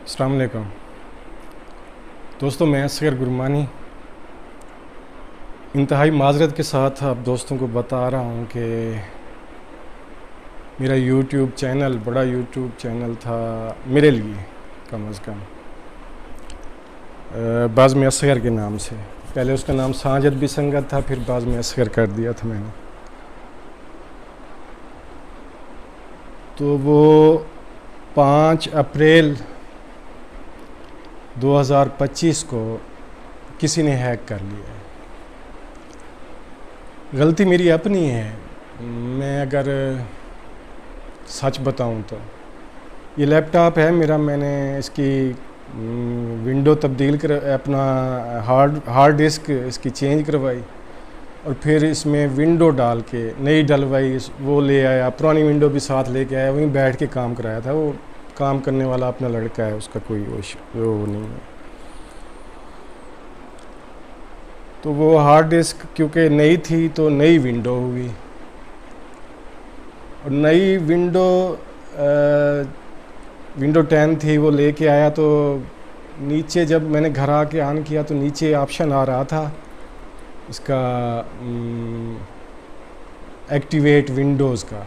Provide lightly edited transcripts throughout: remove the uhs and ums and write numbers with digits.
السلام علیکم دوستوں، میں اصغر گرمانی انتہائی معذرت کے ساتھ آپ دوستوں کو بتا رہا ہوں کہ میرا یوٹیوب چینل بڑا یوٹیوب چینل تھا میرے لیے، کم از کم بعض میں اصغر کے نام سے، پہلے اس کا نام ساجد بھی سنگت تھا، پھر بعض میں اصغر کر دیا تھا میں نے. تو وہ 5 اپریل 2025 کو کسی نے ہیک کر لیا ہے. غلطی میری اپنی ہے. میں اگر سچ بتاؤں تو یہ لیپ ٹاپ ہے میرا، میں نے اس کی ونڈو تبدیل کر اپنا ہارڈ ڈسک اس کی چینج کروائی، اور پھر اس میں ونڈو ڈال کے نئی ڈلوائی، وہ لے آیا، پرانی ونڈو بھی ساتھ لے کے آیا، وہیں بیٹھ کے کام کرایا تھا. وہ کام کرنے والا اپنا لڑکا ہے، اس کا کوئی وہ نہیں ہے. تو وہ ہارڈ ڈسک کیونکہ نئی تھی تو نئی ونڈو ہوئی، اور نئی ونڈو 10 تھی، وہ لے کے آیا. تو نیچے جب میں نے گھر آ کے آن کیا تو نیچے آپشن آ رہا تھا اس کا ایکٹیویٹ ونڈوز کا،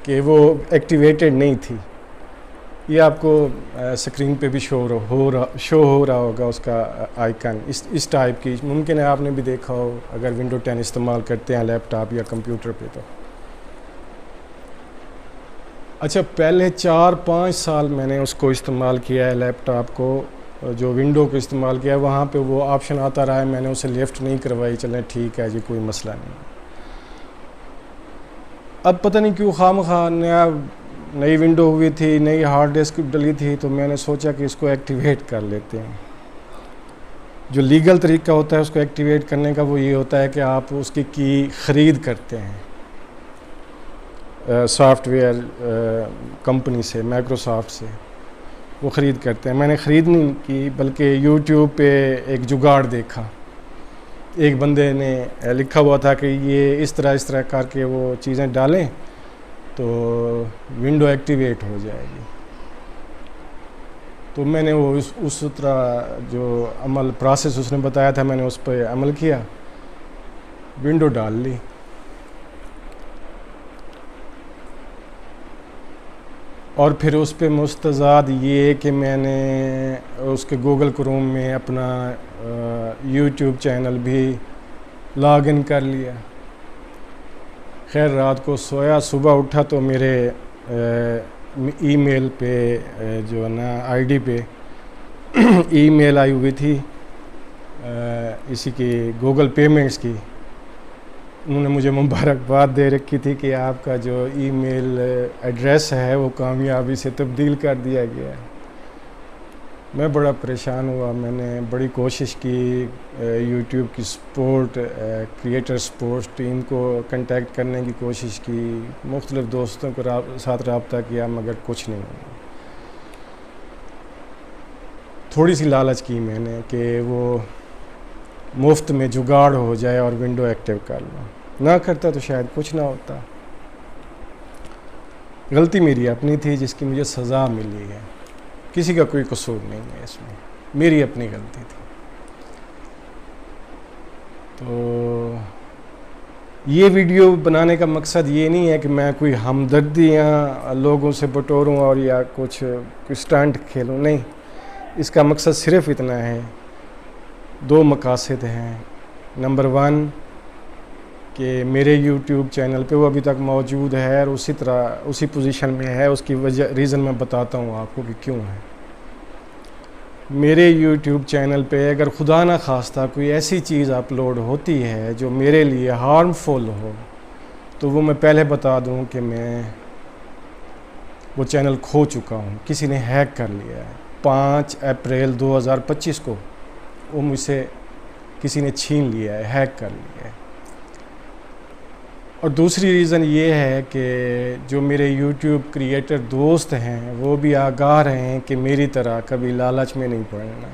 کہ وہ ایکٹیویٹڈ نہیں تھی. یہ آپ کو سکرین پہ بھی شو ہو رہا ہوگا اس کا آئیکن اس ٹائپ کی. ممکن ہے آپ نے بھی دیکھا ہو اگر ونڈو 10 استعمال کرتے ہیں لیپ ٹاپ یا کمپیوٹر پہ. تو اچھا، پہلے 4-5 سال میں نے اس کو استعمال کیا ہے، لیپ ٹاپ کو جو ونڈو کو استعمال کیا ہے، وہاں پہ وہ آپشن آتا رہا ہے. میں نے اسے لیفٹ نہیں کروائی، چلیں ٹھیک ہے جی، کوئی مسئلہ نہیں. اب پتہ نہیں کیوں خواہ نئی ونڈو ہوئی تھی، نئی ہارڈ ڈسک ڈلی تھی، تو میں نے سوچا کہ اس کو ایکٹیویٹ کر لیتے ہیں. جو لیگل طریقہ ہوتا ہے اس کو ایکٹیویٹ کرنے کا، وہ یہ ہوتا ہے کہ آپ اس کی خرید کرتے ہیں سافٹ ویئر کمپنی سے، مائکروسافٹ سے وہ خرید کرتے ہیں. میں نے خرید نہیں کی، بلکہ یوٹیوب پہ ایک جگاڑ دیکھا. ایک بندے نے لکھا ہوا تھا کہ یہ اس طرح کر کے وہ چیزیں ڈالیں تو ونڈو ایکٹیویٹ ہو جائے گی. تو میں نے وہ اس طرح جو پروسیس اس نے بتایا تھا، میں نے اس پہ عمل کیا، ونڈو ڈال لی. اور پھر اس پہ مستزاد یہ کہ میں نے اس کے گوگل کروم میں اپنا یوٹیوب چینل بھی لاگ ان کر لیا. خیر رات کو سویا، صبح اٹھا تو میرے ای میل پہ جو ہے نا آئی ڈی پہ ای میل آئی ہوئی تھی اسی کی گوگل پیمنٹس کی. انہوں نے مجھے مبارکباد دے رکھی تھی کہ آپ کا جو ای میل ایڈریس ہے وہ کامیابی سے تبدیل کر دیا گیا ہے. میں بڑا پریشان ہوا. میں نے بڑی کوشش کی، یوٹیوب کی کریٹر سپورٹ ٹیم کو کنٹیکٹ کرنے کی کوشش کی، مختلف دوستوں کو ساتھ رابطہ کیا، مگر کچھ نہیں ہوا. تھوڑی سی لالچ کی میں نے کہ وہ مفت میں جگاڑ ہو جائے اور ونڈو ایکٹیو کر لوں. نہ کرتا تو شاید کچھ نہ ہوتا. غلطی میری اپنی تھی جس کی مجھے سزا ملی ہے. کسی کا کوئی قصور نہیں ہے اس میں، میری اپنی غلطی تھی. تو یہ ویڈیو بنانے کا مقصد یہ نہیں ہے کہ میں کوئی ہمدردیاں لوگوں سے بٹوروں اور یا کچھ اسٹنٹ کھیلوں، نہیں. اس کا مقصد صرف اتنا ہے، 2 مقاصد ہیں. نمبر 1 کہ میرے یوٹیوب چینل پہ وہ ابھی تک موجود ہے اور اسی پوزیشن میں ہے. اس کی ریزن میں بتاتا ہوں آپ کو کہ کیوں ہے. میرے یوٹیوب چینل پہ اگر خدا نہ خواستہ کوئی ایسی چیز اپلوڈ ہوتی ہے جو میرے لیے ہارمفل ہو، تو وہ میں پہلے بتا دوں کہ میں وہ چینل کھو چکا ہوں. کسی نے ہیک کر لیا ہے. 5 اپریل 2025 کو وہ مجھ سے کسی نے چھین لیا ہے، ہیک کر لیا ہے. اور دوسری ریزن یہ ہے کہ جو میرے یوٹیوب کریٹر دوست ہیں وہ بھی آگاہ رہیں کہ میری طرح کبھی لالچ میں نہیں پڑنا.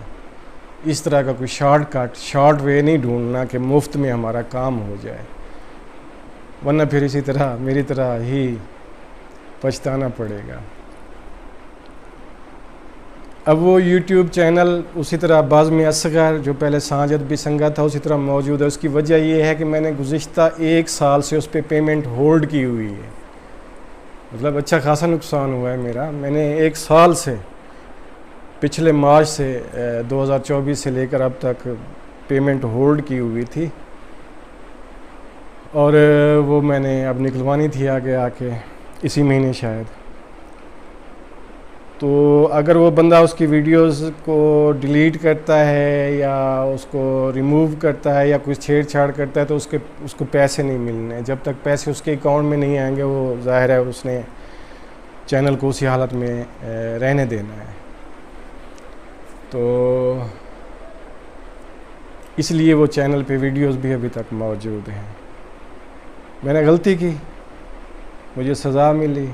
اس طرح کا کوئی شارٹ وے نہیں ڈھونڈنا کہ مفت میں ہمارا کام ہو جائے، ورنہ پھر اسی طرح میری طرح ہی پچھتانا پڑے گا. اب وہ یوٹیوب چینل اسی طرح بازم اصغر جو پہلے سانجد بھی سنگا تھا اسی طرح موجود ہے. اس کی وجہ یہ ہے کہ میں نے گزشتہ 1 سال سے اس پہ پیمنٹ ہولڈ کی ہوئی ہے. مطلب اچھا خاصا نقصان ہوا ہے میرا. میں نے 1 سال سے پچھلے مارچ سے 2024 سے لے کر اب تک پیمنٹ ہولڈ کی ہوئی تھی, اور وہ میں نے اب نکلوانی تھی آگے آ کے اسی مہینے شاید. تو اگر وہ بندہ اس کی ویڈیوز کو ڈیلیٹ کرتا ہے یا اس کو ریموو کرتا ہے یا کچھ چھیڑ چھاڑ کرتا ہے تو اس کو پیسے نہیں ملنے. جب تک پیسے اس کے اکاؤنٹ میں نہیں آئیں گے وہ ظاہر ہے اس نے چینل کو اسی حالت میں رہنے دینا ہے. تو اس لیے وہ چینل پہ ویڈیوز بھی ابھی تک موجود ہیں. میں نے غلطی کی, مجھے سزا ملی,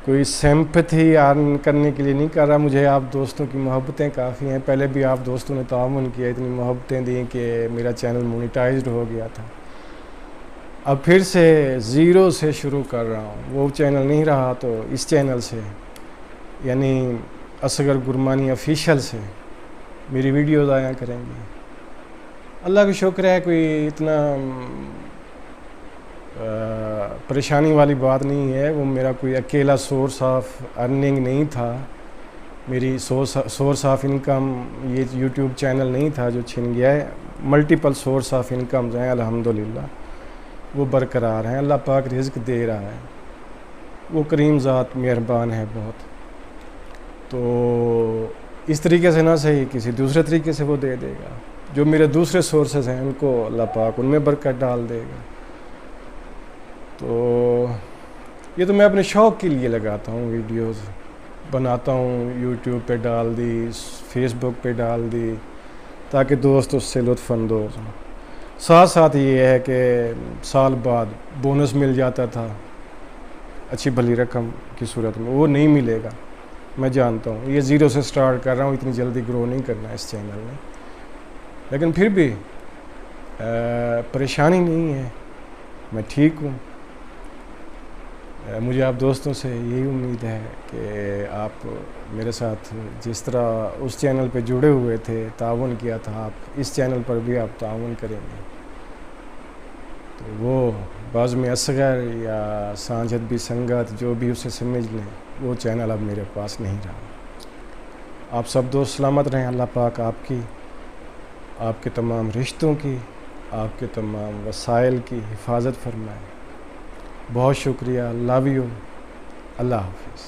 کوئی سمپتھی ارن کرنے کے لیے نہیں کر رہا. مجھے آپ دوستوں کی محبتیں کافی ہیں. پہلے بھی آپ دوستوں نے تعاون کیا, اتنی محبتیں دیں کہ میرا چینل مونیٹائزڈ ہو گیا تھا. اب پھر سے زیرو سے شروع کر رہا ہوں. وہ چینل نہیں رہا تو اس چینل سے یعنی اصغر گرمانی آفیشیل سے میری ویڈیوز آیا کریں گی. اللہ کا شکر ہے کوئی اتنا پریشانی والی بات نہیں ہے. وہ میرا کوئی اکیلا سورس آف ارننگ نہیں تھا. میری سورس آف انکم یہ یوٹیوب چینل نہیں تھا جو چھن گیا ہے. ملٹیپل سورس آف انکمز ہیں الحمدللہ, وہ برقرار ہیں. اللہ پاک رزق دے رہا ہے, وہ کریم ذات مہربان ہے بہت. تو اس طریقے سے نہ صحیح کسی دوسرے طریقے سے وہ دے دے گا. جو میرے دوسرے سورسز ہیں ان کو اللہ پاک ان میں برکت ڈال دے گا. تو یہ تو میں اپنے شوق کے لیے لگاتا ہوں, ویڈیوز بناتا ہوں, یوٹیوب پہ ڈال دی, فیس بک پہ ڈال دی تاکہ دوست اس سے لطف اندوز ہوں. ساتھ ساتھ یہ ہے کہ سال بعد بونس مل جاتا تھا اچھی بھلی رقم کی صورت میں, وہ نہیں ملے گا میں جانتا ہوں. یہ زیرو سے سٹارٹ کر رہا ہوں, اتنی جلدی گرو نہیں کرنا اس چینل میں. لیکن پھر بھی پریشانی نہیں ہے, میں ٹھیک ہوں. مجھے آپ دوستوں سے یہی امید ہے کہ آپ میرے ساتھ جس طرح اس چینل پہ جڑے ہوئے تھے, تعاون کیا تھا, آپ اس چینل پر بھی آپ تعاون کریں گے. تو وہ بازم اصغر یا سانجد بھی سنگت جو بھی اسے سمجھ لیں, وہ چینل اب میرے پاس نہیں رہا. آپ سب دوست سلامت رہیں. اللہ پاک آپ کی, آپ کے تمام رشتوں کی, آپ کے تمام وسائل کی حفاظت فرمائے. بہت شکریہ. Love you. اللہ حافظ.